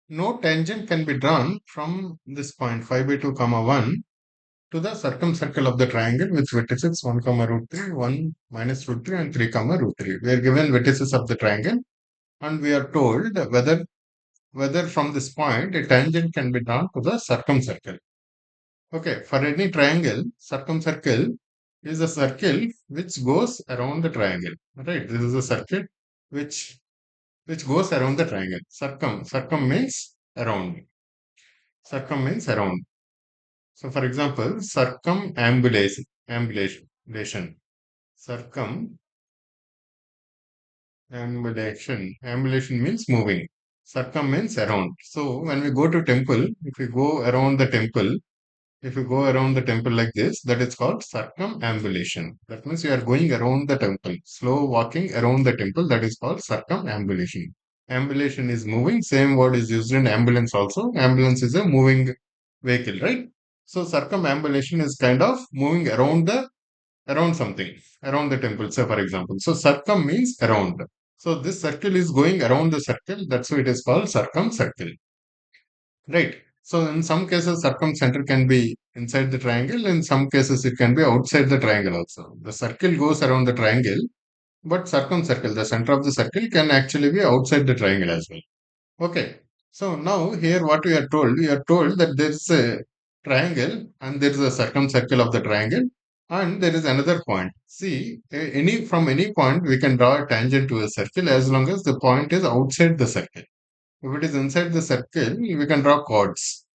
no tangent can be drawn from this point 5 by 2 comma 1 to the circumcircle of the triangle with vertices 1 comma root 3, 1 minus root 3 and 3 comma root 3. We are given vertices of the triangle and we are told whether from this point a tangent can be drawn to the circumcircle. Okay, for any triangle, circumcircle is a circle which goes around the triangle. Right, this is a circle which goes around the triangle. Circum means around. Circum means around. So, for example, circumambulation. Ambulation means moving. Circum means around. So, when we go to temple, if you go around the temple like this, that is called circumambulation. That means you are going around the temple, slow walking around the temple. That is called circumambulation. Ambulation is moving. Same word is used in ambulance also. Ambulance is a moving vehicle, right? So circumambulation is kind of moving around something, around the temple. Say for example, so circum means around. So this circle is going around the circle. That's why it is called circumcircle. Right. So in some cases, circumcenter can be inside the triangle. In some cases, it can be outside the triangle also. The circle goes around the triangle, but circumcircle, the center of the circle, can actually be outside the triangle as well. Okay. So now here, what we are told that there is a triangle and there is a circumcircle of the triangle, and there is another point. See, any from any point we can draw a tangent to a circle as long as the point is outside the circle. If it is inside the circle, we can draw chords.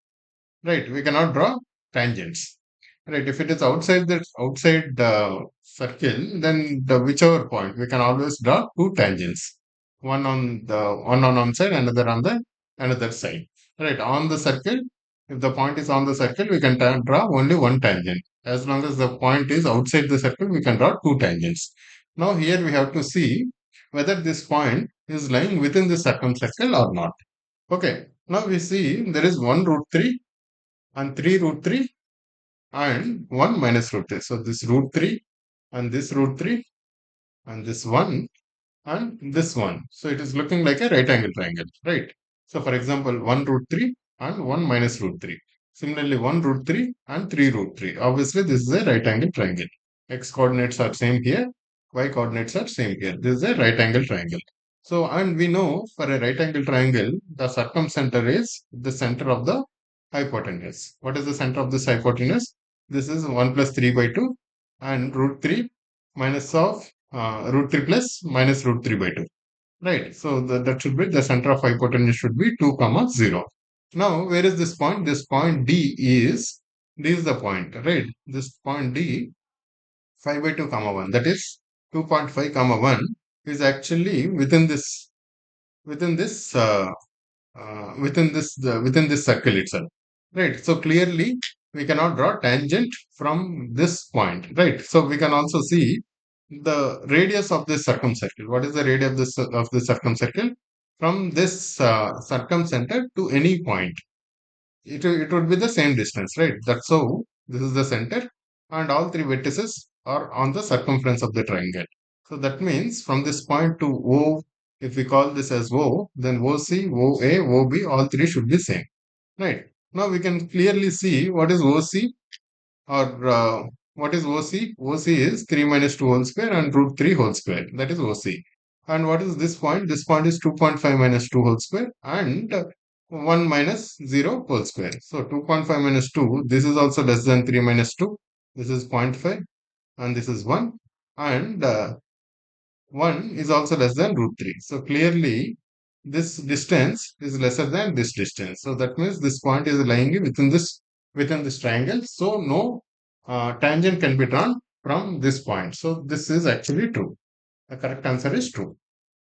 Right, we cannot draw tangents. Right, if it is outside the circle, then the whichever point we can always draw two tangents, one on one side, another on the another side. Right, on the circle, if the point is on the circle, we can draw only one tangent. As long as the point is outside the circle, we can draw two tangents. Now here we have to see whether this point is lying within the circumcircle or not. Okay, now we see there is 1 root 3 and 3 root 3 and 1 minus root 3. So this root 3 and this root 3 and this 1 and this 1. So it is looking like a right angle triangle, right? So for example, 1 root 3 and 1 minus root 3. Similarly, 1 root 3 and 3 root 3. Obviously, this is a right angle triangle. X coordinates are same here, y coordinates are same here. This is a right angle triangle. So, and we know for a right angle triangle, the circumcenter is the center of the hypotenuse. What is the center of this hypotenuse? This is 1 plus 3 by 2 and root 3 minus of root 3 plus minus root 3 by 2. Right. So that should be the center of hypotenuse should be 2 comma 0. Now, where is this point? This point D is the point, right? This point D, 5 by 2 comma 1, that is 2.5 comma 1 is actually within this within this circle itself, right? So clearly we cannot draw tangent from this point, right? So we can also see the radius of this circumcircle. What is the radius of this circumcircle? From this circumcenter to any point, it would be the same distance, right? That's how this is the center, and all three vertices are on the circumference of the triangle. So that means from this point to O, if we call this as O, then OC, OA, OB, all three should be same, right? Now we can clearly see what is OC or what is OC? OC is 3 minus 2 whole square and root 3 whole square. That is OC. And what is this point? This point is 2.5 minus 2 whole square and 1 minus 0 whole square. So 2.5 minus 2, this is also less than 3 minus 2. This is 0.5 and this is 1. And 1 is also less than root 3. So clearly this distance is lesser than this distance. So that means this point is lying within this triangle. So no tangent can be drawn from this point. So this is actually true. The correct answer is true.